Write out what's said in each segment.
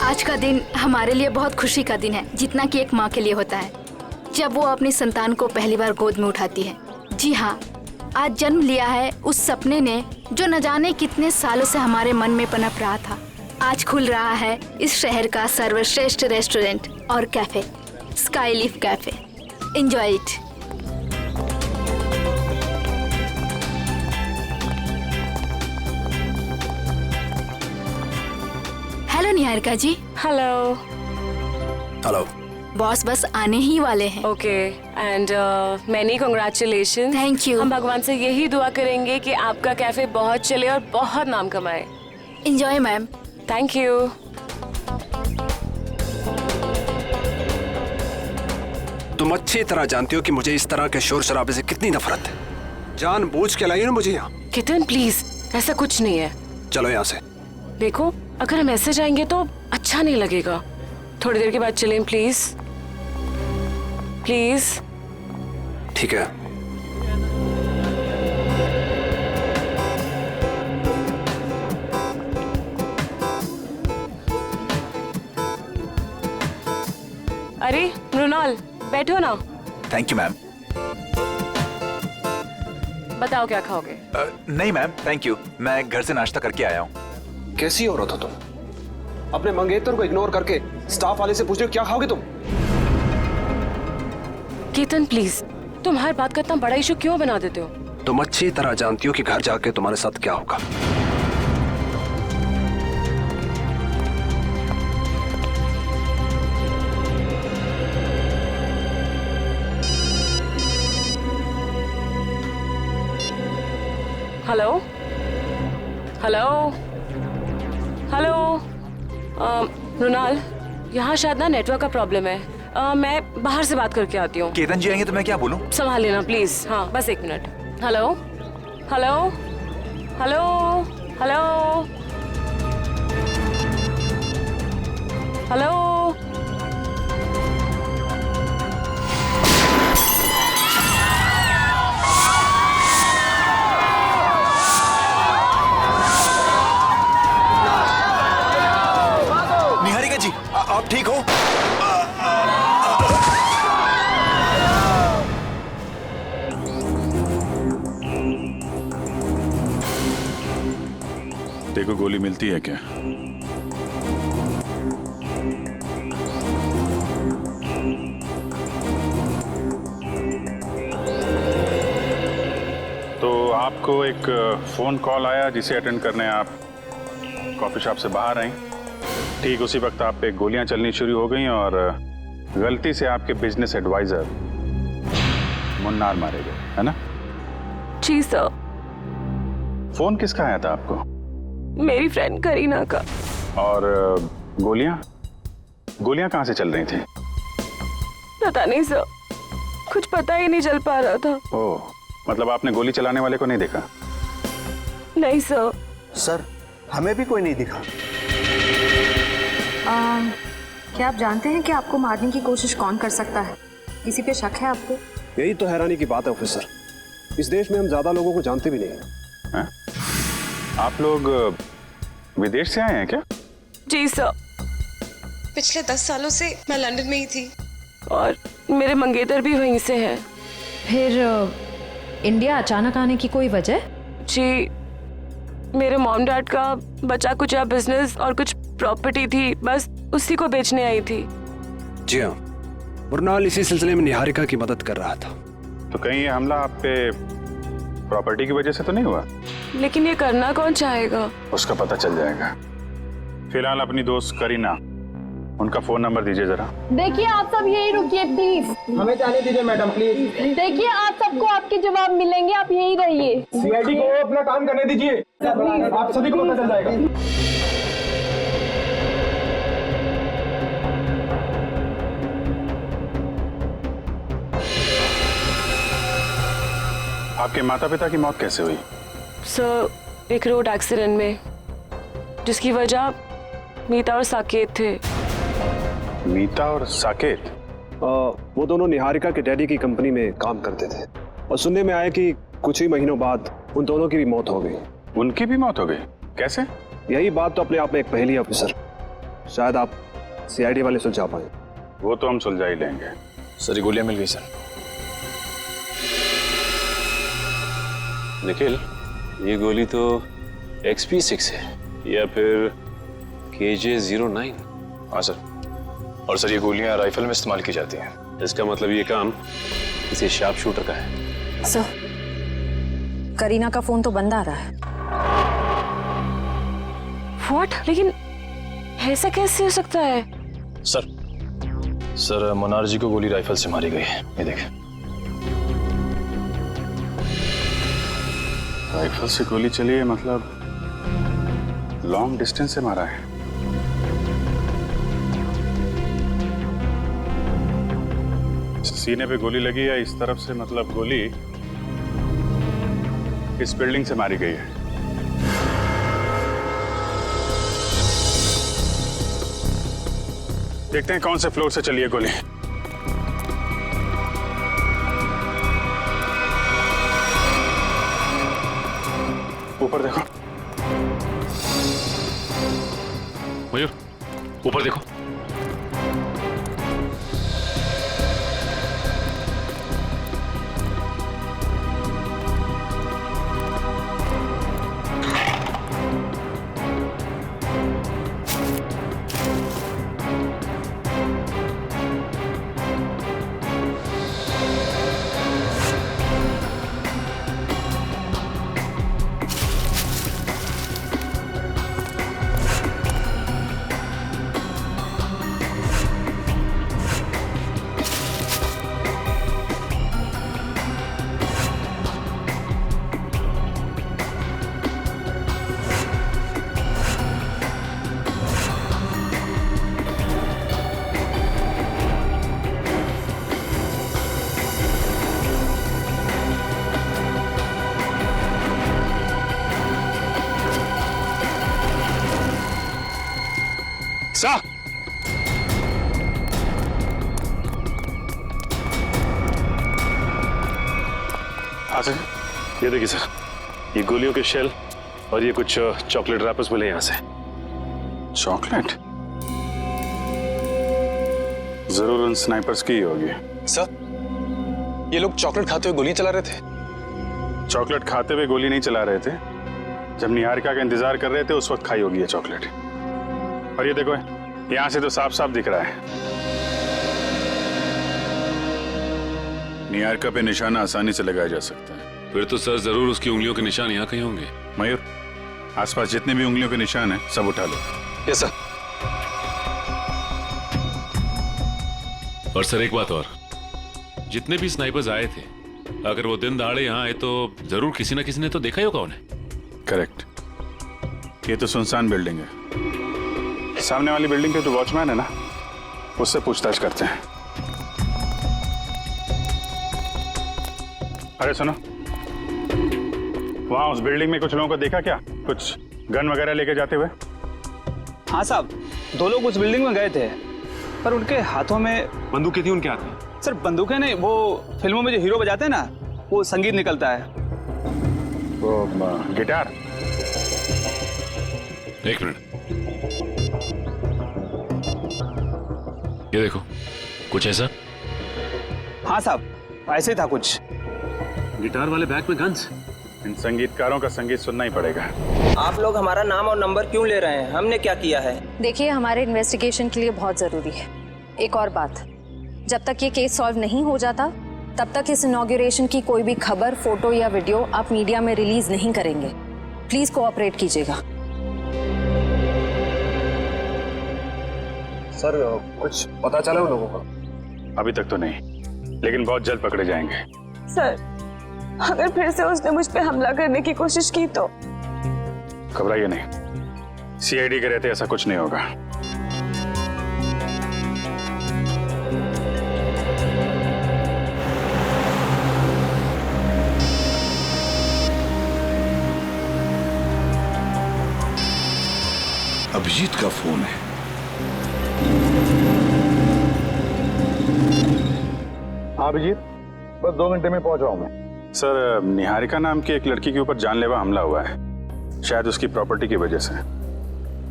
आज का दिन हमारे लिए बहुत खुशी का दिन है, जितना कि एक माँ के लिए होता है जब वो अपनी संतान को पहली बार गोद में उठाती है। जी हाँ, आज जन्म लिया है उस सपने ने जो न जाने कितने सालों से हमारे मन में पनप रहा था। आज खुल रहा है इस शहर का सर्वश्रेष्ठ रेस्टोरेंट और cafe, Skyleaf cafe. Enjoy it. Hello Niharika ji. Hello. Hello. Boss बस आने ही वाले हैं। Okay and many congratulation. Thank you. हम भगवान से यही दुआ करेंगे कि आपका कैफे बहुत चले और बहुत नाम कमाए। Enjoy ma'am. Thank you. तुम अच्छी तरह जानती हो कि मुझे इस तरह के शोर शराबे से कितनी नफरत है। जानबूझ के लाई ना मुझे यहाँ। कितन प्लीज, ऐसा कुछ नहीं है। चलो यहाँ से। देखो, अगर हम ऐसे जाएंगे तो अच्छा नहीं लगेगा। थोड़ी देर के बाद चलें प्लीज। प्लीज। ठीक है। अरे मृणाल, बैठो ना। Thank you ma'am. बताओ क्या खाओगे? नहीं मैम, थैंक यू, मैं घर से नाश्ता करके आया हूँ। कैसी औरत हो तुम? अपने मंगेतर को इग्नोर करके स्टाफ वाले से पूछ रहे हो क्या खाओगे तुम? केतन प्लीज, तुम हर बात का इतना बड़ा इशू क्यों बना देते हो? तुम अच्छी तरह जानती हो कि घर जाके तुम्हारे साथ क्या होगा। Hello hello hello. मृणाल, यहाँ शायद ना नेटवर्क का प्रॉब्लम है। मैं बाहर से बात करके आती हूँ। केतन जी आएंगे तो मैं क्या बोलूँ? संभाल लेना प्लीज। हाँ, बस 1 minute. Hello hello hello hello hello. Niharika ji, आप ठीक हो? देखो, गोली मिलती है क्या? तो आपको एक फोन कॉल आया जिसे अटेंड करने आप कॉफी शॉप से बाहर आई। ठीक उसी वक्त आप पे गोलियां चलनी शुरू हो गई और गलती से आपके बिजनेस एडवाइजर मुन्नार मारे गए, है ना? जी सर। फोन किसका आया था आपको? मेरी फ्रेंड करीना का। और गोलियां कहाँ से चल रही थी? पता नहीं सर, कुछ पता ही नहीं चल पा रहा था। ओह, मतलब आपने गोली चलाने वाले को नहीं देखा? नहीं सर। सर, हमें भी कोई नहीं दिखा। क्या आप जानते हैं कि आपको मारने की कोशिश कौन कर सकता है? किसी पे शक है आपको? यही तो हैरानी की बात है ऑफिसर। इस देश में हम ज्यादा लोगों को जानते भी नहीं हैं। आप लोग विदेश से आए हैं क्या? जी सर। पिछले 10 सालों से मैं लंदन में ही थी और मेरे मंगेतर भी वहीं से हैं। फिर इंडिया अचानक आने की कोई वजह? जी, मेरे मॉम डैड का बचा कुचा बिजनेस और कुछ प्रॉपर्टी थी, बस उसी को बेचने आई थी। जी हाँ, मृणाल इसी सिलसिले में निहारिका की मदद कर रहा था। तो कहीं ये हमला आप पे प्रॉपर्टी की वजह से तो नहीं हुआ? लेकिन ये करना कौन चाहेगा? उसका पता चल जाएगा। फिलहाल अपनी दोस्त करीना, उनका फोन नंबर दीजिए जरा। देखिए, आप सब यही रुकिए प्लीज। हमें जाने दीजिए मैडम प्लीज। देखिए, आप सबको आपके जवाब मिलेंगे, आप यही रहिए। सीआईडी को अपना काम करने दीजिए, आप सभी को पता चल जाएगा। आपके माता पिता की मौत कैसे हुई? सर, एक रोड एक्सीडेंट में, जिसकी वजह मीता और साकेत थे। मीता और साकेत? वो दोनों निहारिका के डैडी की कंपनी में काम करते थे और सुनने में आया कि कुछ ही महीनों बाद उन दोनों की भी मौत हो गई। उनकी भी मौत हो गई? कैसे? यही बात तो अपने आप में एक पहेली है ऑफिसर। शायद आप सीआईडी वाले सुलझा पाए। वो तो हम सुलझा ही लेंगे। सर ये गोलियां मिल गई सर। निखिल, ये गोली तो XP6 है या फिर KJ-09। हाँ सर, और सर ये गोलियां राइफल में इस्तेमाल की जाती हैं। इसका मतलब ये काम किसी शार्प शूटर का है। सर, करीना का फोन तो बंद आ रहा है। व्हाट? लेकिन ऐसा कैसे हो सकता है? सर मनार जी को गोली राइफल से मारी गई है, ये देख। राइफल से गोली चली है, मतलब लॉन्ग डिस्टेंस से मारा है। सीने पे गोली लगी है इस तरफ से, मतलब गोली इस बिल्डिंग से मारी गई है। देखते हैं कौन से फ्लोर से चली है गोली। ऊपर देखो। मयूर, ऊपर देखो। सा सर, ये देखिए सर, ये गोलियों के शेल और ये कुछ चॉकलेट रैपर्स मिले यहाँ से। चॉकलेट? जरूर उन स्नाइपर्स की ही होगी। सर, ये लोग चॉकलेट खाते हुए गोली चला रहे थे। चॉकलेट खाते हुए गोली नहीं चला रहे थे, जब निहारिका का इंतजार कर रहे थे उस वक्त खाई होगी ये चॉकलेट। और ये देखो, यहां से तो साफ साफ दिख रहा है। निहारिका पे निशाना आसानी से लगाया जा सकता है। फिर तो सर जरूर उसकी उंगलियों के निशान यहाँ कहीं होंगे। मयूर, आसपास जितने भी उंगलियों के निशान हैं सब उठा लो। Yes sir. और सर एक बात और, जितने भी स्नाइपर्स आए थे, अगर वो दिन दहाड़े यहाँ आए तो जरूर किसी ना किसी ने तो देखा ही होगा उन्हें। करेक्ट। ये तो सुनसान बिल्डिंग है। सामने वाली बिल्डिंग के जो वॉचमैन है ना, उससे पूछताछ करते हैं। अरे सुनो, वहां उस बिल्डिंग में कुछ लोगों को देखा क्या? कुछ गन वगैरह लेके जाते हुए? हाँ साहब, 2 लोग उस बिल्डिंग में गए थे, पर उनके हाथों में बंदूकें थी उनके हाथ में। सर बंदूकें नहीं, वो फिल्मों में जो हीरो बजाते हैं ना, वो संगीत निकलता है। वो गिटार? एक मिनट, ये देखो, कुछ ऐसा? हाँ साहब, ऐसे ही था कुछ। गिटार वाले बैग में गन्स। इन संगीतकारों का संगीत सुनना ही पड़ेगा। आप लोग हमारा नाम और नंबर क्यों ले रहे हैं? हमने क्या किया है? देखिए, हमारे इन्वेस्टिगेशन के लिए बहुत जरूरी है। एक और बात, जब तक ये केस सॉल्व नहीं हो जाता तब तक इस इनॉग्रेशन की कोई भी खबर, फोटो या वीडियो आप मीडिया में रिलीज नहीं करेंगे। प्लीज कोऑपरेट कीजिएगा। सर, कुछ पता चला उन लोगों को? अभी तक तो नहीं, लेकिन बहुत जल्द पकड़े जाएंगे। सर, अगर फिर से उसने मुझ पे हमला करने की कोशिश की तो? घबराइए नहीं, सीआईडी के रहते ऐसा कुछ नहीं होगा। अभिजीत का फोन है। हाँ अभिजीत, बस 2 घंटे में पहुंच रहा हूं मैं। सर, निहारिका नाम की एक लड़की के ऊपर जानलेवा हमला हुआ है, शायद उसकी प्रॉपर्टी की वजह से।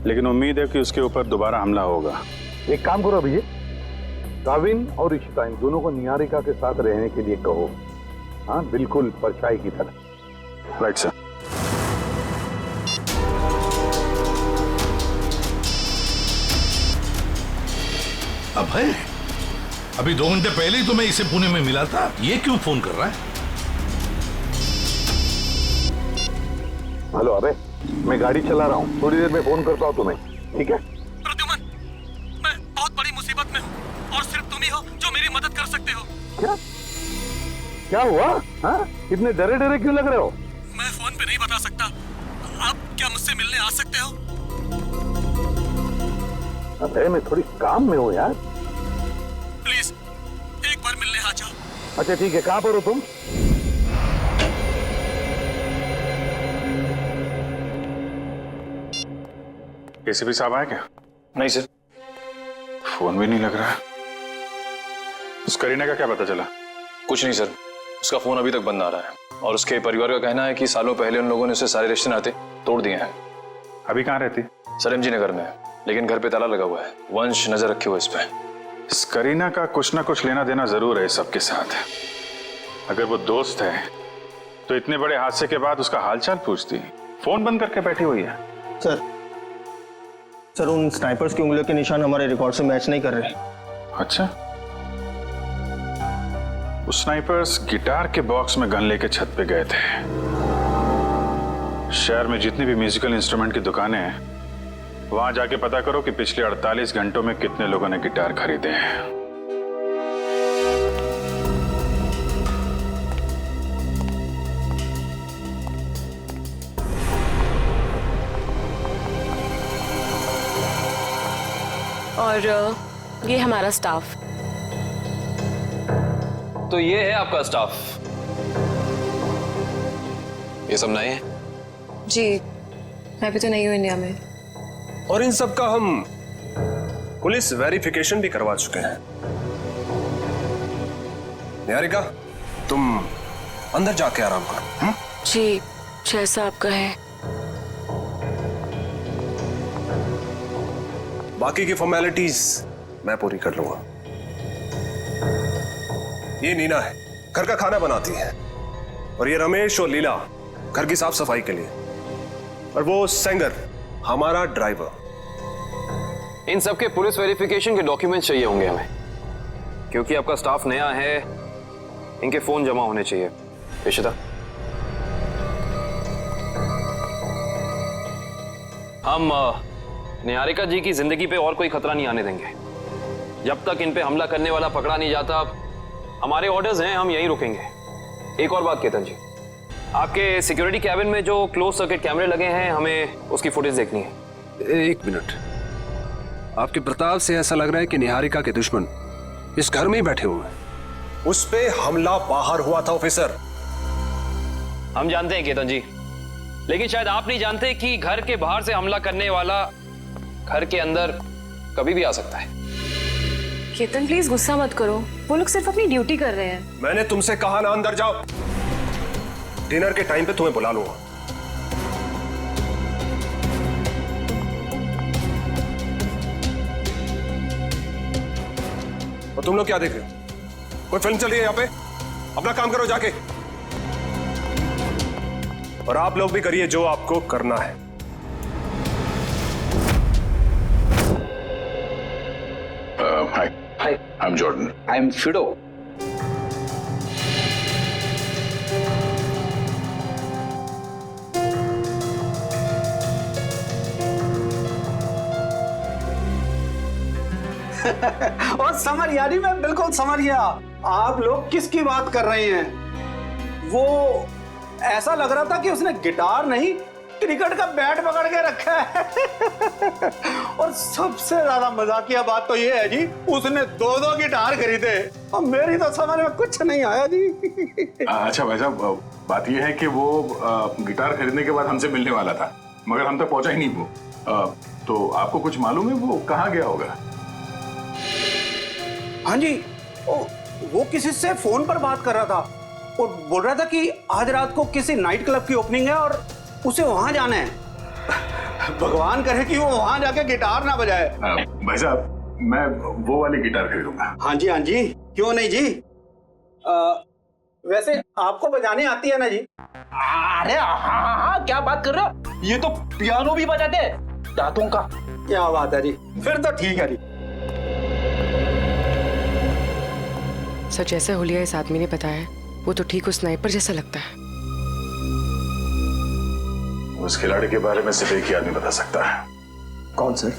लेकिन उम्मीद है कि उसके ऊपर दोबारा हमला होगा। एक काम करो अभिजीत, काविन और इशिता इन दोनों को निहारिका के साथ रहने के लिए कहो। हाँ, बिल्कुल परछाई की तरह। Right sir. अभय, अभी 2 घंटे पहले ही तो मैं इसे पुणे में मिला था, ये क्यों फोन कर रहा है? हेलो अबे, मैं गाड़ी चला रहा हूँ, थोड़ी देर में फोन करता हूँ तुम्हें, ठीक है? प्रद्युमन, मैं बहुत बड़ी मुसीबत में हूँ और सिर्फ तुम ही हो जो मेरी मदद कर सकते हो। क्या हुआ? हाँ? इतने डरे डरे क्यों लग रहे हो? मैं फोन पे नहीं बता सकता। आप क्या मुझसे मिलने आ सकते हो? अबे मैं थोड़ी काम में हूँ यार। प्लीज एक बार मिलने आ जाओ। अच्छा ठीक है, कहाँ पर हो तुम? एसीपी साहब आए क्या? नहीं सर। फोन भी नहीं लग रहा। उस करीना का क्या पता चला? कुछ नहीं सर, उसका फोन अभी तक बंद आ रहा है और उसके परिवार का कहना है कि सालों पहले उन लोगों ने उसे सारे रिश्ते नाते तोड़ दिए हैं। अभी कहाँ रहती? सर MG नगर में, लेकिन घर पे ताला लगा हुआ है। वंश नजर रखे हुए इस पे। इस करीना का कुछ ना कुछ लेना देना जरूर है सबके साथ। अगर वो दोस्त है तो इतने बड़े हादसे के बाद उसका हालचाल पूछती, फोन बंद करके बैठी हुई है। सर उन स्नाइपर्स की उंगलियों के निशान हमारे रिकॉर्ड से मैच नहीं कर रहे। अच्छा, उस स्नाइपर्स गिटार के बॉक्स में गन लेके छत पे गए थे। शहर में जितनी भी म्यूजिकल इंस्ट्रूमेंट की दुकानें हैं, वहां जाके पता करो कि पिछले 48 घंटों में कितने लोगों ने गिटार खरीदे हैं। और ये हमारा स्टाफ। तो ये है आपका स्टाफ? ये सब नए हैं? जी, मैं भी तो नहीं हूँ इंडिया में। और इन सब का हम पुलिस वेरिफिकेशन भी करवा चुके हैं। निहारिका, तुम अंदर जाके आराम करो। जी, जैसा आपका है। बाकी की फॉर्मेलिटीज मैं पूरी कर लूंगा। ये नीना है, घर का खाना बनाती है, और ये रमेश और लीला घर की साफ सफाई के लिए, और वो सेंगर हमारा ड्राइवर। इन सब के पुलिस वेरिफिकेशन के डॉक्यूमेंट्स चाहिए होंगे हमें, क्योंकि आपका स्टाफ नया है। इनके फोन जमा होने चाहिए। इशिता, हम निहारिका जी की जिंदगी पे और कोई खतरा नहीं आने देंगे। जब तक इन पे हमला करने वाला पकड़ा नहीं जाता, हमारे ऑर्डर्स हैं, हम यहीं रुकेंगे। एक और बात केतन जी, आपके सिक्योरिटी कैबिन में जो क्लोज सर्किट कैमरे लगे हैं, हमें उसकी फुटेज देखनी है। एक मिनट, आपके प्रताप से ऐसा लग रहा है कि निहारिका के दुश्मन इस घर में ही बैठे हुए हैं। उस पे हमला बाहर हुआ था ऑफिसर। हम जानते हैं केतन जी, लेकिन शायद आप नहीं जानते कि घर के बाहर से हमला करने वाला घर के अंदर कभी भी आ सकता है। केतन प्लीज गुस्सा मत करो, वो लोग सिर्फ अपनी ड्यूटी कर रहे हैं। मैंने तुमसे कहा ना अंदर जाओ। डिनर के टाइम पे तुम्हें बुला लूंगा। और तुम लोग क्या देख रहे हो? कोई फिल्म चल रही है यहाँ पे? अपना काम करो जाके। और आप लोग भी करिए जो आपको करना है। Hi, I'm Jordan. I'm Fido. और समझ यानी मैं बिल्कुल समझ गया आप लोग किसकी बात कर रहे हैं। वो ऐसा लग रहा था कि उसने गिटार नहीं, क्रिकेट का बैट पकड़ के रखा है। और सबसे ज्यादा मजाकिया बात तो ये है जी, उसने 2-2 गिटार खरीदे और मेरी तो समझ में कुछ नहीं आया जी। अच्छा भाई साहब, बात ये है कि वो गिटार खरीदने के बाद हमसे मिलने वाला था, मगर हम तक पहुंचा ही नहीं वो। तो आपको कुछ मालूम है वो कहाँ गया होगा? हाँ जी, वो किसी से फोन पर बात कर रहा था और बोल रहा था कि आज रात को किसी नाइट क्लब की ओपनिंग है और उसे वहां जाना है। भगवान करे कि वो वहां जाके गिटार ना बजाए। भाई साहब, मैं वो वाली गिटार खरीदूंगा। हाँ जी हाँ जी, क्यों नहीं जी। वैसे आपको बजाने आती है ना जी? अरे हाँ, क्या बात कर रहे हो, ये तो पियानो भी बजाते हैं, दांतों का। क्या बात है जी, फिर तो ठीक है जी। सर, जैसा हुलिया इस आदमी ने बताया वो तो ठीक उस स्नाइपर जैसा लगता है। उस खिलाड़ी के बारे में सिर्फ एक ही आदमी बता सकता है। कौन सर?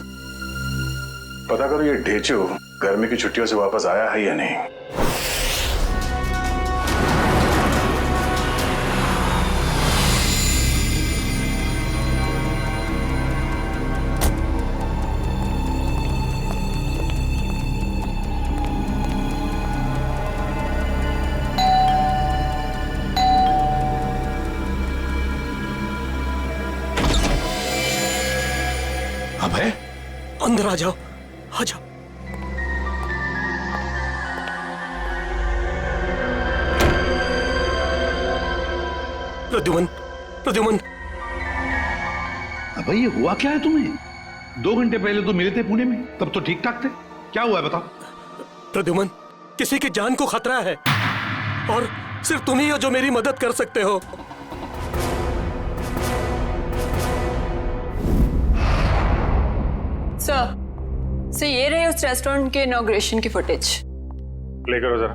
पता करो ये ढेचू गर्मी की छुट्टियों से वापस आया है या नहीं। अभय, अंदर आ जाओ, आ जाओ। प्रद्युमन, प्रद्युमन। अबे ये हुआ क्या है तुम्हें? 2 घंटे पहले तो मिले थे पुणे में, तब तो ठीक ठाक थे। क्या हुआ है बताओ। प्रद्युमन, किसी की जान को खतरा है और सिर्फ तुम ही हो जो मेरी मदद कर सकते हो। सर, ये रहे उस रेस्टोरेंट के इनॉग्रेशन की फुटेज। प्ले करो जरा।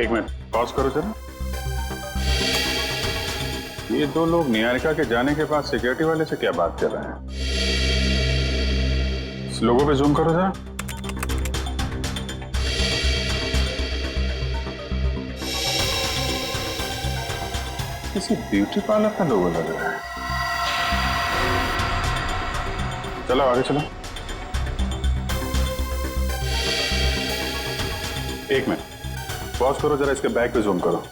एक मिनट पॉज करो जरा। ये 2 लोग निहारिका के जाने के बाद सिक्योरिटी वाले से क्या बात कर रहे हैं? इस लोगों पे जूम करो जरा। किसी ब्यूटी पार्लर का लोगो लग रहा है। चलो आगे चलो। एक मिनट पॉज करो जरा, इसके बैग पे जूम करो।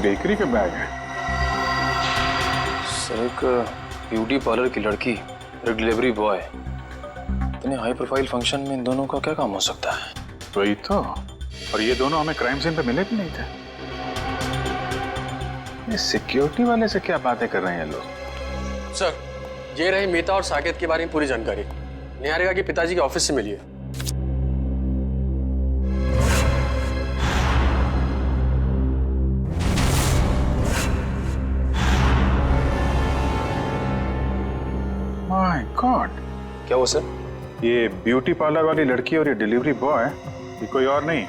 बेकरी का बैग है। सर, एक ब्यूटी पार्लर की लड़की, एक डिलीवरी बॉय, इतने हाई प्रोफाइल फंक्शन में इन दोनों का क्या काम हो सकता है? वही तो। और ये दोनों हमें क्राइम सीन पे मिले भी नहीं थे। ये सिक्योरिटी वाले से क्या बातें कर रहे हैं लोग? सर, ये रही मीता और साकेत के बारे में पूरी जानकारी। निहारिका के पिताजी के ऑफिस से मिली है। माय गॉड, क्या हुआ सर? ये ब्यूटी पार्लर वाली लड़की और ये डिलीवरी बॉय, ये कोई और नहीं,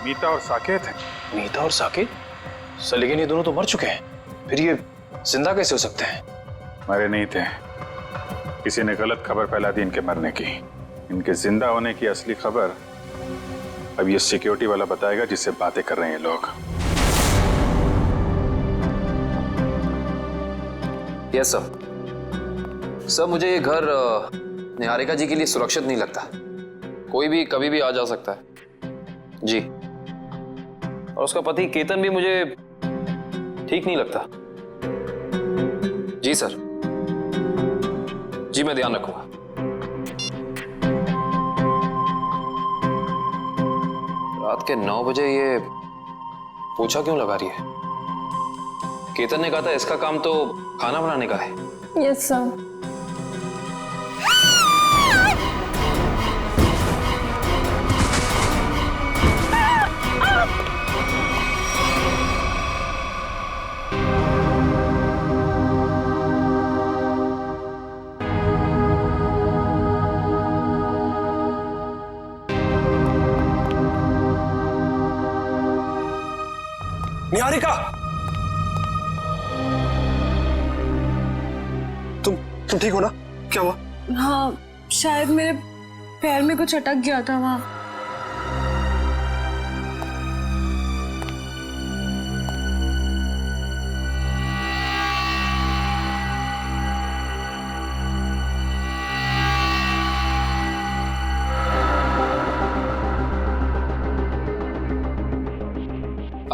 मीता और साकेत है। मीता और साकेत? सर, लेकिन ये दोनों तो मर चुके हैं, फिर ये जिंदा कैसे हो सकते हैं? मरे नहीं थे, किसी ने गलत खबर फैला दी इनके मरने की। इनके जिंदा होने की असली खबर अब ये सिक्योरिटी वाला बताएगा जिससे बातें कर रहे हैं ये लोग। Yes sir. सर, मुझे ये घर निहारिका जी के लिए सुरक्षित नहीं लगता। कोई भी कभी भी आ जा सकता है जी। और उसका पति केतन भी मुझे ठीक नहीं लगता। जी सर, जी मैं ध्यान रखूंगा। रात के 9 बजे ये पोछा क्यों लगा रही है? केतन ने कहा था इसका काम तो खाना बनाने का है। Yes sir. निहारिका, तुम ठीक हो ना? क्या हुआ? हाँ, शायद मेरे पैर में कुछ अटक गया था वहां।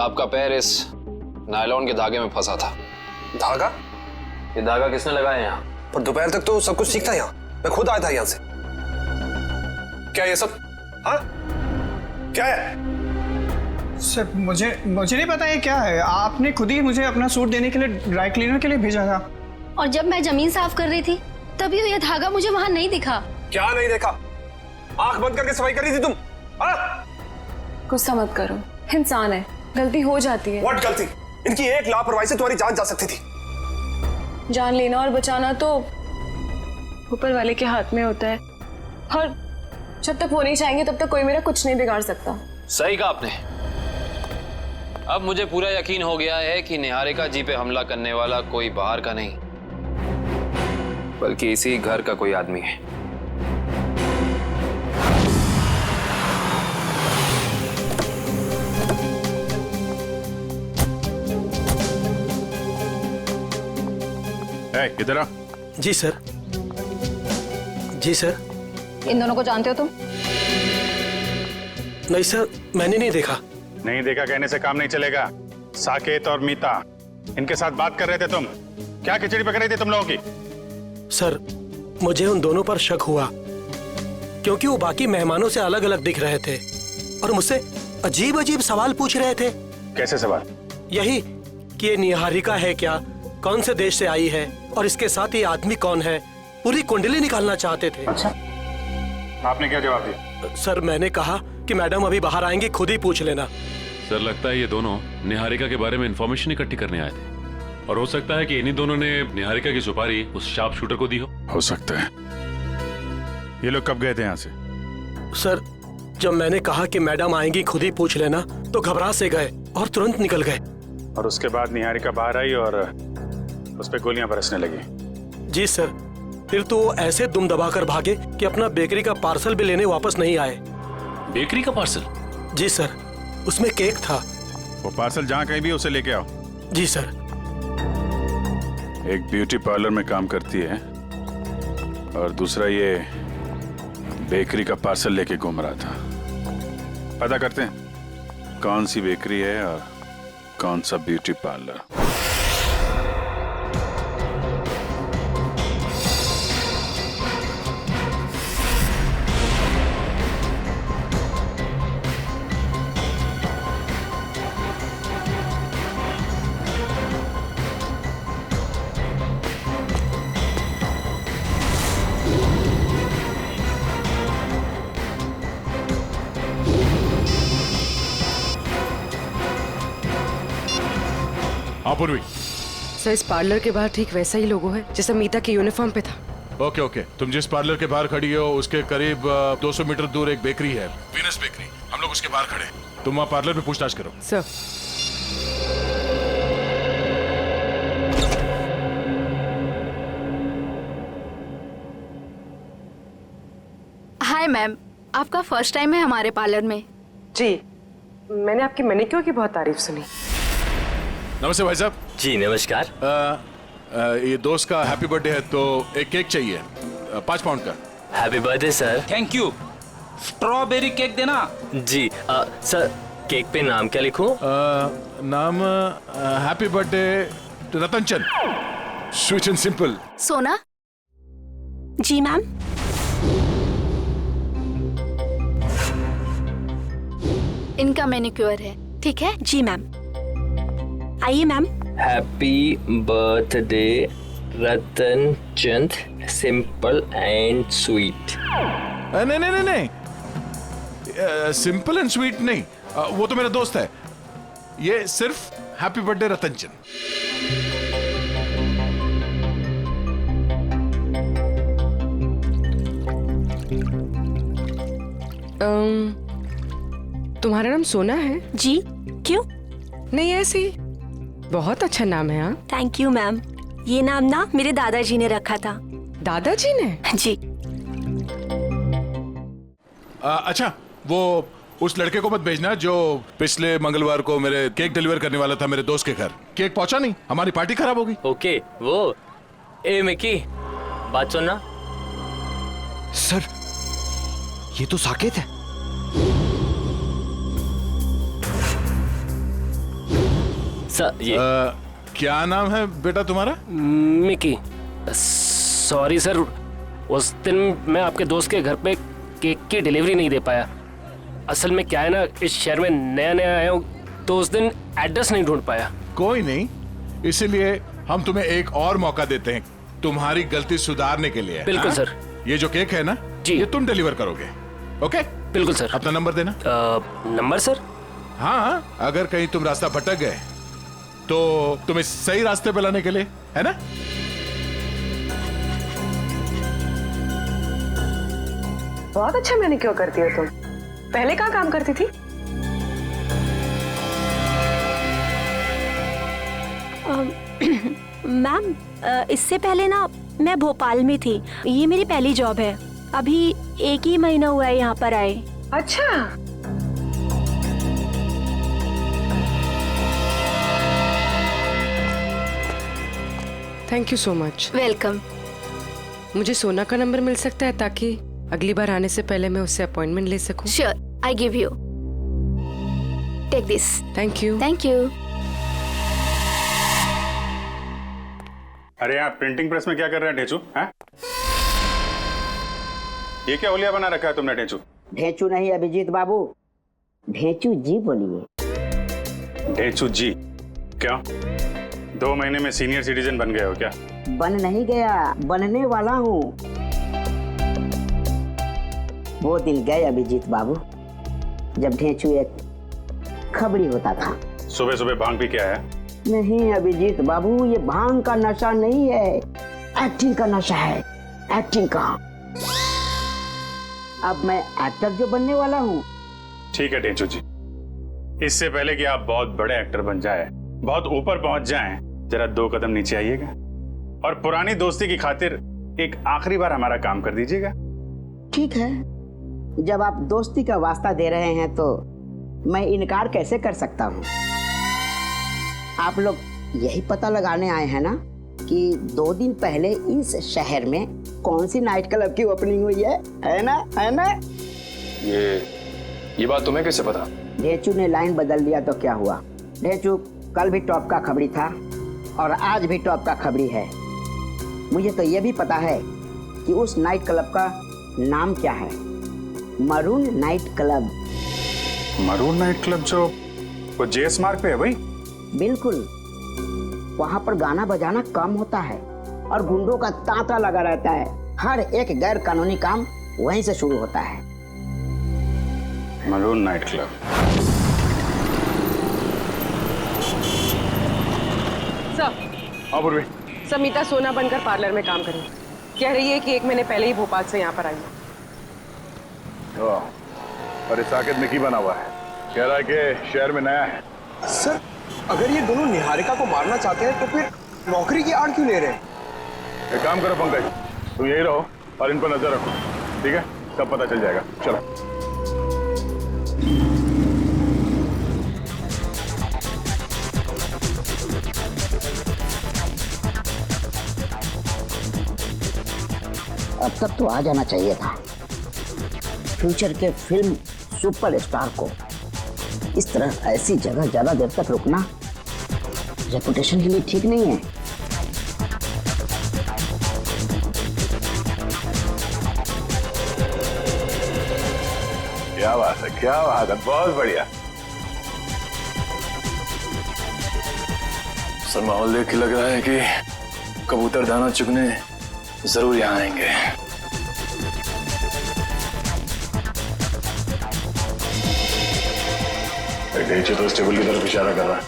आपका पैर इस नायलॉन के धागे में फंसा था। धागा? ये धागा किसने लगाया यहाँ? पर दोपहर तक तो सब कुछ ठीक था यहाँ, मैं खुद आया था यहाँ से। क्या ये सब? हाँ? क्या है? सर मुझे नहीं पता ये क्या है। आपने खुद ही मुझे अपना सूट देने के लिए ड्राई क्लीनर के लिए भेजा था। और जब मैं जमीन साफ कर रही थी तभी ये धागा मुझे वहाँ नहीं दिखा। क्या नहीं देखा? आंख बंद करके सफाई कर रही थी तुम? गुस्सा मत करो, इंसान है, गलती हो जाती है। व्हाट गलती? इनकी एक लापरवाही से तुम्हारी जान जा सकती थी। जान लेना और बचाना तो ऊपर वाले के हाथ में होता है, और जब तक वो नहीं चाहेंगे तब तक कोई मेरा कुछ नहीं बिगाड़ सकता। सही कहा आपने। अब मुझे पूरा यकीन हो गया है कि निहारिका जी पे हमला करने वाला कोई बाहर का नहीं, बल्कि इसी घर का कोई आदमी है। इधर आ। जी सर। जी सर। इन दोनों को जानते हो तुम? नहीं सर, मैंने नहीं देखा। नहीं देखा कहने से काम नहीं चलेगा। साकेत और मीता, इनके साथ बात कर रहे थे तुम। क्या खिचड़ी पक रही थी तुम लोगों की? सर, मुझे उन दोनों पर शक हुआ क्योंकि वो बाकी मेहमानों से अलग अलग दिख रहे थे और मुझसे अजीब अजीब सवाल पूछ रहे थे। कैसे सवाल? यही कि ये निहारिका है क्या, कौन से देश से आई है और इसके साथ ये आदमी कौन है, पूरी कुंडली निकालना चाहते थे। अच्छा, आपने क्या जवाब दिया? सर, मैंने कहा कि मैडम अभी बाहर आएंगी, खुद ही पूछ लेना। सर, लगता है ये दोनों निहारिका के बारे में इंफॉर्मेशन इकट्ठी करने आए थे और हो सकता है कि इन्हीं दोनों ने निहारिका की सुपारी उस शार्प शूटर को दी हो सकता है। ये लोग कब गए थे यहाँ से? सर, जब मैंने कहा कि मैडम आएंगी, खुद ही पूछ लेना, तो घबरा से गए और तुरंत निकल गए। और उसके बाद निहारिका बाहर आई और उस पे गोलियां बरसने लगी। जी सर, फिर तो वो ऐसे दुम दबाकर भागे कि अपना बेकरी का पार्सल भी लेने वापस नहीं आए। बेकरी का पार्सल? जी सर, उसमें केक था। वो पार्सल जहाँ कहीं भी उसे लेके आओ। जी सर। एक ब्यूटी पार्लर में काम करती है और दूसरा ये बेकरी का पार्सल लेके घूम रहा था। पता करते हैं कौन सी बेकरी है और कौन सा ब्यूटी पार्लर। पूर्वी, सर, इस पार्लर के बाहर ठीक वैसा ही लोगो है जैसा मीता के यूनिफॉर्म पे था। ओके ओके, तुम जिस पार्लर के बाहर खड़ी हो उसके करीब 200 मीटर दूर एक बेकरी है, वीनस बेकरी। हम लोग उसके बाहर खड़े हैं। तुम वहाँ पार्लर में पूछताछ करो। सर। हाय मैम, आपका फर्स्ट टाइम है हमारे पार्लर में? जी, मैंने आपकी मैनिक्योर की बहुत तारीफ सुनी। नमस्ते भाई साहब। जी नमस्कार। ये दोस्त का हैप्पी बर्थडे है तो एक केक चाहिए 5 पाउंड का। Happy birthday sir. Thank you. Strawberry cake देना। जी सर, केक पे नाम क्या लिखूं? नाम happy birthday Ratan Chand, sweet and simple. सोना? जी मैम। इनका मैनिक्योर है, ठीक है? जी मैम। आइए ma'am. Happy birthday Ratan Chand, simple and sweet. नहीं नहीं नहीं नहीं, सिंपल एंड स्वीट नहीं, वो तो मेरा दोस्त है। ये सिर्फ हैप्पी बर्थडे रतन चंद। तुम्हारा नाम सोना है? जी, क्यों? नहीं, ऐसे ही। बहुत अच्छा नाम है। हाँ, थैंक यू मैम। ये नाम ना मेरे दादाजी ने रखा था। दादाजी ने? जी। अच्छा, वो उस लड़के को मत भेजना जो पिछले मंगलवार को मेरे केक डिलीवर करने वाला था मेरे दोस्त के घर। केक पहुंचा नहीं, हमारी पार्टी खराब होगी। ओके, वो ए मिकी, बात सुनना। सर, ये तो साकेत है। सर ये क्या नाम है बेटा तुम्हारा? मिकी। सॉरी सर, उस दिन मैं आपके दोस्त के घर पे केक की डिलीवरी नहीं दे पाया। असल में क्या है ना, इस शहर में नया नया आया हूँ तो उस दिन एड्रेस नहीं ढूंढ पाया। कोई नहीं, इसीलिए हम तुम्हें एक और मौका देते हैं तुम्हारी गलती सुधारने के लिए। बिल्कुल सर। ये जो केक है ना जी, ये तुम डिलीवर करोगे। ओके बिल्कुल सर। अपना नंबर देना। Number sir? हाँ, अगर कहीं तुम रास्ता भटक गए तो तुम्हें सही रास्ते पे लाने के लिए, है ना? बहुत अच्छा मैनिक्योर करती हो तुम। पहले कहाँ काम करती थी? मैम, इससे पहले ना मैं भोपाल में थी। ये मेरी पहली जॉब है। अभी 1 ही महीना हुआ है यहाँ पर आए। अच्छा। Thank you so much. Welcome. मुझे सोना का नंबर मिल सकता है ताकि अगली बार आने से पहले मैं उससे अपॉइंटमेंट ले सकूं? Sure, I give you. Take this. Thank you. Thank you. अरे यहाँ प्रिंटिंग प्रेस में क्या कर रहे हैं ढेचू? हैं? ये क्या होलिया बना रखा है तुमने ढेचू? ढेचू नहीं अभिजीत बाबू, ढेचू जी बोलिए। ढेचू जी? क्यों? 2 महीने में सीनियर सिटीजन बन गए हो क्या? बन नहीं गया, बनने वाला हूँ। वो दिन गए अभिजीत बाबू जब ढेचू एक खबड़ी होता था। सुबह सुबह भांग पी के आया? नहीं अभिजीत बाबू, ये भांग का नशा नहीं है, एक्टिंग का नशा है। एक्टिंग का। अब मैं एक्टर जो बनने वाला हूँ। ठीक है ढेचू जी, इससे पहले कि आप बहुत बड़े एक्टर बन जाए, बहुत ऊपर पहुंच जाएं, जरा 2 कदम नीचे आइएगा और पुरानी दोस्ती की खातिर एक आखिरी बार हमारा काम कर दीजिएगा। ठीक है, जब आप दोस्ती का वास्ता दे रहे हैं तो मैं इनकार कैसे कर सकता हूँ। आप लोग यही पता लगाने आए हैं ना कि 2 दिन पहले इस शहर में कौन सी नाइट क्लब की ओपनिंग हुई है ना? है ना? ये बात तुम्हें कैसे पता? ढेचू ने लाइन बदल दिया तो क्या हुआ? ढेचू कल भी टॉप का खबरी था और आज भी टॉप का खबरी है। मुझे तो ये भी पता है कि उस नाइट क्लब का नाम क्या है। Maroon night club. Maroon night club जो वो जेएस मार्ग पे है भाई? बिल्कुल। वहाँ पर गाना बजाना कम होता है और गुंडों का तांता लगा रहता है। हर एक गैर कानूनी काम वहीं से शुरू होता है। Maroon night club. सर। पूर्वी। समीता सोना बनकर पार्लर में काम करी। कह रही है कि 1 महीने पहले ही भोपाल से यहाँ पर आई है। और इस साकेत में की बना हुआ है, कह रहा है कि शहर में नया है। सर, अगर ये दोनों निहारिका को मारना चाहते हैं तो फिर नौकरी की आड़ क्यों ले रहे हैं? एक काम करो पंकज, तुम यही रहो और इन पर नजर रखो, ठीक है? सब पता चल जाएगा। चलो। अब तक तो आ जाना चाहिए था। फ्यूचर के फिल्म सुपरस्टार को इस तरह ऐसी जगह ज्यादा देर तक रुकना रेपुटेशन के लिए ठीक नहीं है। क्या बात है, क्या बात है, बहुत बढ़िया। सर माहौल देख के लग रहा है कि कबूतर दाना चुगने जरूर यहाँ आएंगे। नीचे तो इस टेबल की तरफ इशारा कर रहा है।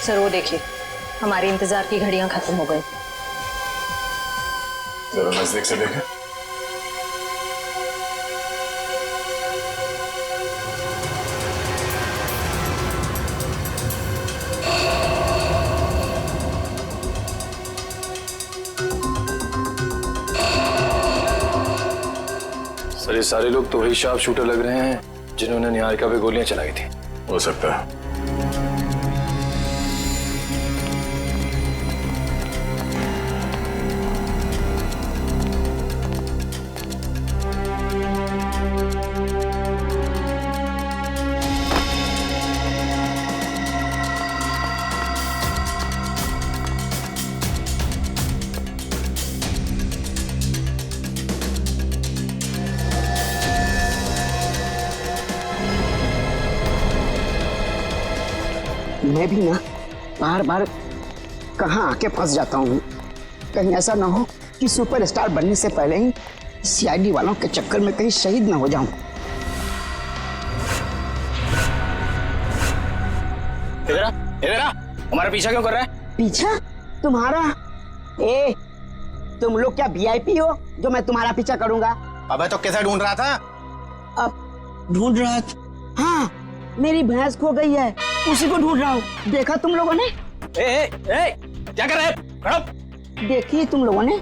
सर वो देखिए, हमारे इंतजार की घड़ियां खत्म हो गई। जरा नजदीक से देखें। सर ये ये सारे लोग तो वही शार्प शूटर लग रहे हैं जिन्होंने निहारिका पे गोलियां चलाई थी। हो सकता है। मैं भी ना बार बार कहाँ आके फंस जाता हूँ। कहीं ऐसा ना हो कि सुपरस्टार बनने से पहले ही सीआईडी वालों के चक्कर में कहीं शहीद ना हो जाऊं। इधर आ, हमारा पीछा क्यों कर रहा है? पीछा? तुम्हारा? ए, तुम लोग क्या वीआईपी हो जो मैं तुम्हारा पीछा करूंगा? अबे तो कैसे ढूंढ रहा था? अब ढूंढ रहा था? हाँ, मेरी भैंस खो गई है, उसी को ढूंढ रहा हूँ। देखा तुम लोगों ने? क्या कर रहे हैं? खड़ो। देखी तुम लोगों ने?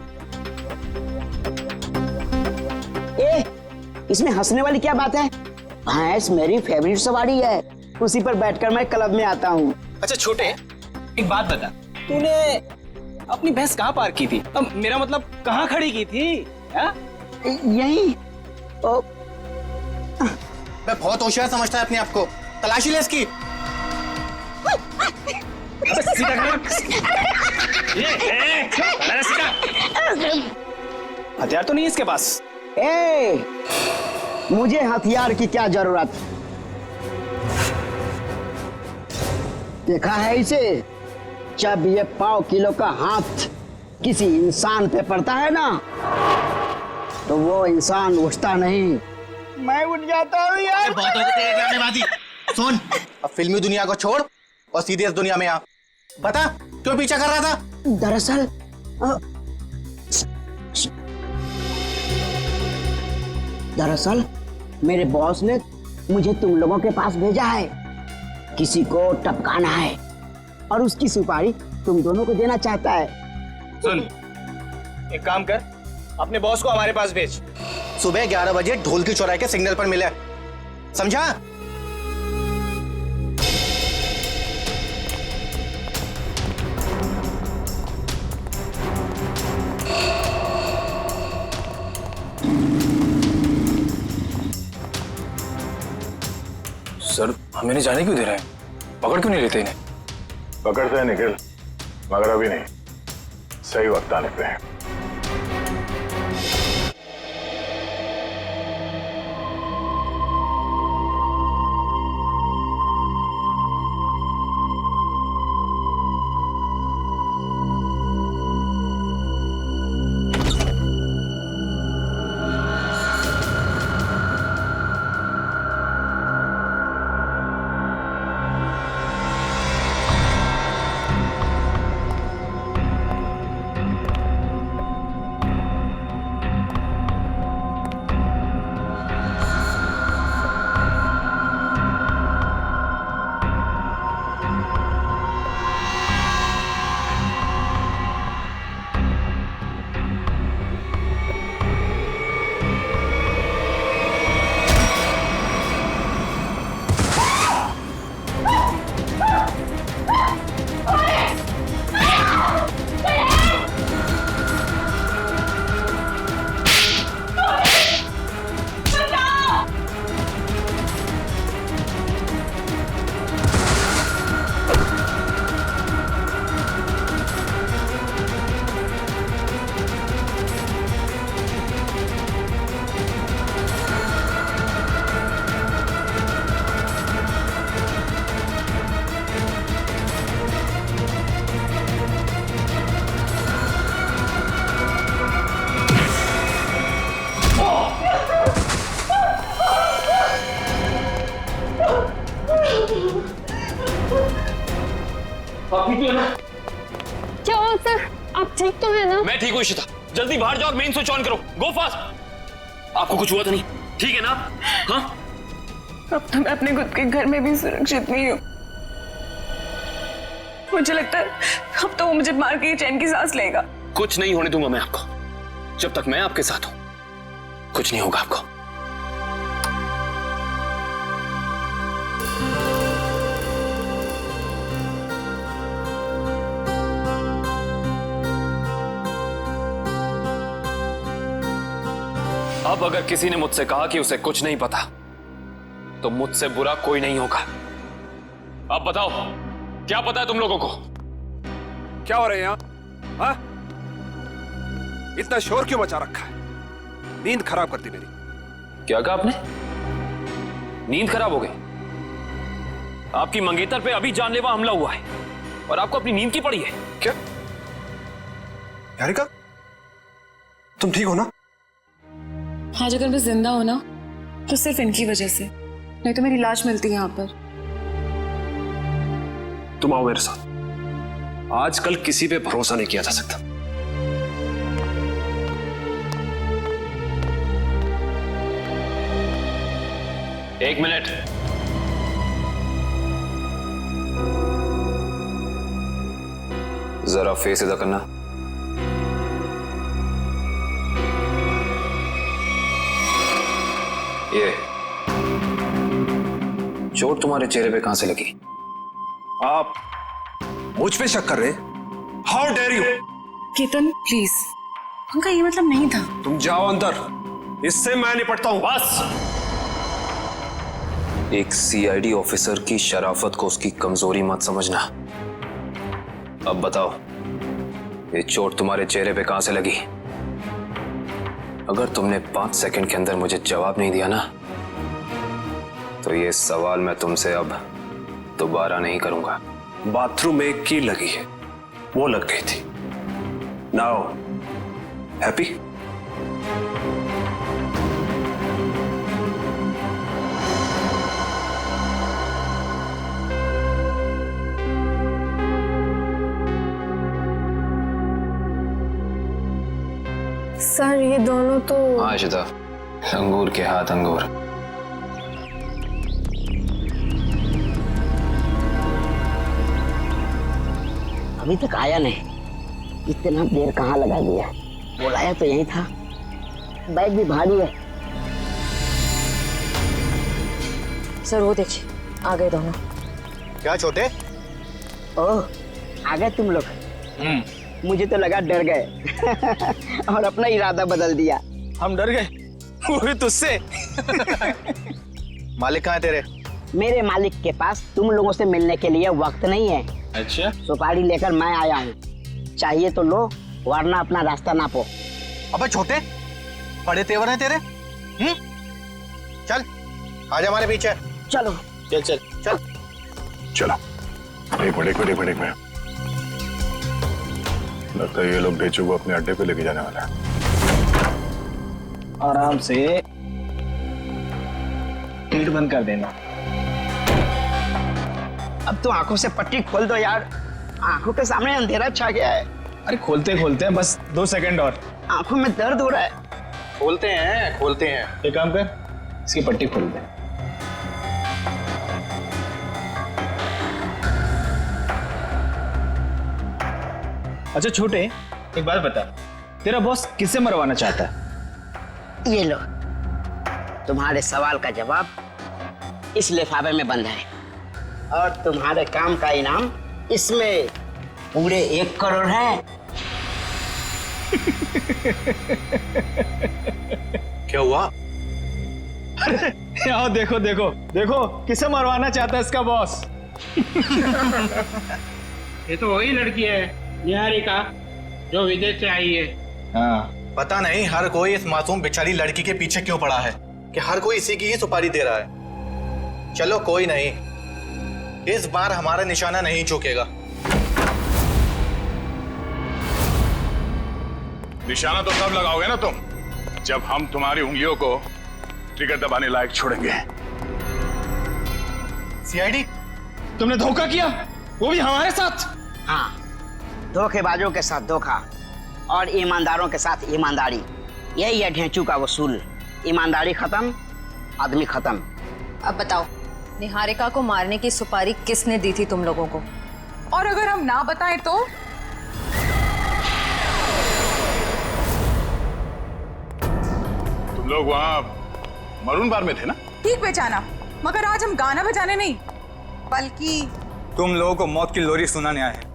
इसमें हंसने वाली क्या बात है? भैंस मेरी फेवरेट सवारी है, उसी पर बैठकर मैं क्लब में आता हूँ। अच्छा छोटे, एक बात बता, तूने अपनी भैंस कहाँ पार्क की थी? मेरा मतलब कहाँ खड़ी की थी? यही। मैं बहुत होशियार समझता है अपने आप को। तलाशी ले इसकी। हथियार तो नहीं है इसके पास। मुझे हथियार की क्या जरूरत? देखा है इसे? जब ये 5 किलो का हाथ किसी इंसान पे पड़ता है ना, तो वो इंसान उठता नहीं, मैं उठ जाता हूँ यार। बहुत हो गए तेरे ड्रामेबाजी। सुन, अब फिल्मी दुनिया को छोड़ और सीधे इस दुनिया में आ। बता, क्यों पीछा कर रहा था? दरअसल मेरे बॉस ने मुझे तुम लोगों के पास भेजा है। किसी को टपकाना है और उसकी सुपारी तुम दोनों को देना चाहता है। सुन, एक काम कर, अपने बॉस को हमारे पास भेज। सुबह 11 बजे ढोल की चौराहे के सिग्नल पर मिले, समझा? सर, हमें नहीं जाने क्यों दे रहे हैं? पकड़ क्यों नहीं लेते इन्हें? पकड़ते हैं निखिल, मगर अभी नहीं, सही वक्त आने पे है। क्या हुआ सर? आप ठीक तो है ना? मैं ठीक हूँ इशिता, जल्दी बाहर जाओ और मेन स्विच ऑन करो। गो फास्ट। आपको कुछ हुआ तो नहीं? ठीक है ना? हाँ? अब तो मैं अपने खुद के घर में भी सुरक्षित नहीं हूँ। मुझे लगता है अब तो वो मुझे मार के चैन की सांस लेगा। कुछ नहीं होने दूंगा मैं आपको। जब तक मैं आपके साथ हूं कुछ नहीं होगा आपको। अब अगर किसी ने मुझसे कहा कि उसे कुछ नहीं पता तो मुझसे बुरा कोई नहीं होगा। अब बताओ, क्या पता है तुम लोगों को? क्या हो रहा है यहाँ? हाँ? इतना शोर क्यों मचा रखा है? नींद खराब करती मेरी। क्या कहा आपने? नींद खराब हो गई? आपकी मंगेतर पे अभी जानलेवा हमला हुआ है और आपको अपनी नींद की पड़ी है क्या? निहारिका, तुम ठीक हो ना? आज अगर मैं जिंदा हो ना तो सिर्फ इनकी वजह से, नहीं तो मेरी लाश मिलती है यहाँ पर। तुम आओ मेरे साथ। आजकल किसी पे भरोसा नहीं किया जा सकता। एक मिनट। जरा फेस इधर करना। ये चोट तुम्हारे चेहरे पे कहां से लगी? आप मुझ पे शक कर रहे? How dare you! Ketan please, उनका ये मतलब नहीं था। तुम जाओ अंदर, इससे मैं निपटता हूं। बस। एक सीआईडी ऑफिसर की शराफत को उसकी कमजोरी मत समझना। अब बताओ, ये चोट तुम्हारे चेहरे पे कहां से लगी? अगर तुमने 5 सेकंड के अंदर मुझे जवाब नहीं दिया ना, तो ये सवाल मैं तुमसे अब दोबारा नहीं करूंगा। बाथरूम में एक कील लगी है, वो लग गई थी। Now happy? सर ये दोनों तो... हाँ इशिता, अंगूर के हाथ अंगूर। अभी तक आया नहीं, इतना देर कहाँ लगा दिया? बुलाया तो यही था, बैग भी भारी है। सर वो देखिए, आ गए दोनों। क्या छोटे? ओह, आ गए तुम लोग। मुझे तो लगा डर गए और अपना इरादा बदल दिया। हम डर गए? वो भी तुझसे? मालिक कहाँ है तेरे? मेरे मालिक के पास तुम लोगों से मिलने के लिए वक्त नहीं है। अच्छा, सुपारी लेकर मैं आया हूँ, चाहिए तो लो, वरना अपना रास्ता नापो। अबे छोटे, बड़े तेवर हैं तेरे। चल आजा हमारे पीछे। चलो चल चल चल चलो। बड़े में लगता है ये लोग ढेचू को अपने अड्डे पे लेके जाने वाला है। आराम से गेट बंद कर देना। अब तो आंखों से पट्टी खोल दो यार, आंखों के सामने अंधेरा छा गया है। अरे खोलते हैं, बस 2 सेकंड और। आंखों में दर्द हो रहा है। खोलते हैं। एक काम कर, इसकी पट्टी खोल दे। अच्छा छोटे, एक बात बता, तेरा बॉस किसे मरवाना चाहता है? ये लो, तुम्हारे सवाल का जवाब इस लिफाफे में बंद है और तुम्हारे काम का इनाम इसमें पूरे 1 करोड़ है। क्या हुआ? अरे यहाँ देखो किसे मरवाना चाहता है इसका बॉस। ये तो वही लड़की है निहारिका, जो विदेश से आई है। हाँ, पता नहीं हर कोई इस मासूम बेचारी लड़की के पीछे क्यों पड़ा है कि हर कोई इसी की ही सुपारी दे रहा है। चलो कोई नहीं, इस बार हमारा निशाना नहीं चूकेगा। निशाना तो तब लगाओगे ना तुम, जब हम तुम्हारी उंगलियों को ट्रिगर दबाने लायक छोड़ेंगे। सीआईडी, तुमने धोखा किया, वो भी हमारे साथ। हाँ, धोखेबाजों के साथ धोखा और ईमानदारों के साथ ईमानदारी, यही है ढेंचू का वसूल। ईमानदारी खत्म, आदमी खत्म। अब बताओ, निहारिका को मारने की सुपारी किसने दी थी तुम लोगों को? और अगर हम ना बताएं तो? तुम लोग वहां मरून बार में थे ना? ठीक पहचाना, मगर आज हम गाना बजाने नहीं बल्कि तुम लोगों को मौत की लोरी सुनाने आए हैं।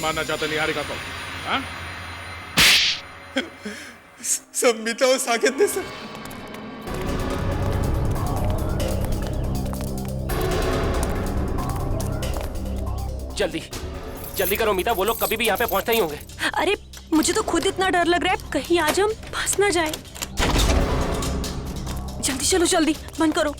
मारना चाहता निहारिका को? हाँ? सब मीता और साकेत ने सर। जल्दी जल्दी करो मीता, वो लोग कभी भी यहाँ पे पहुंचते ही होंगे। अरे मुझे तो खुद इतना डर लग रहा है, कहीं आज हम फंस ना जाए। जल्दी चलो, जल्दी बंद करो।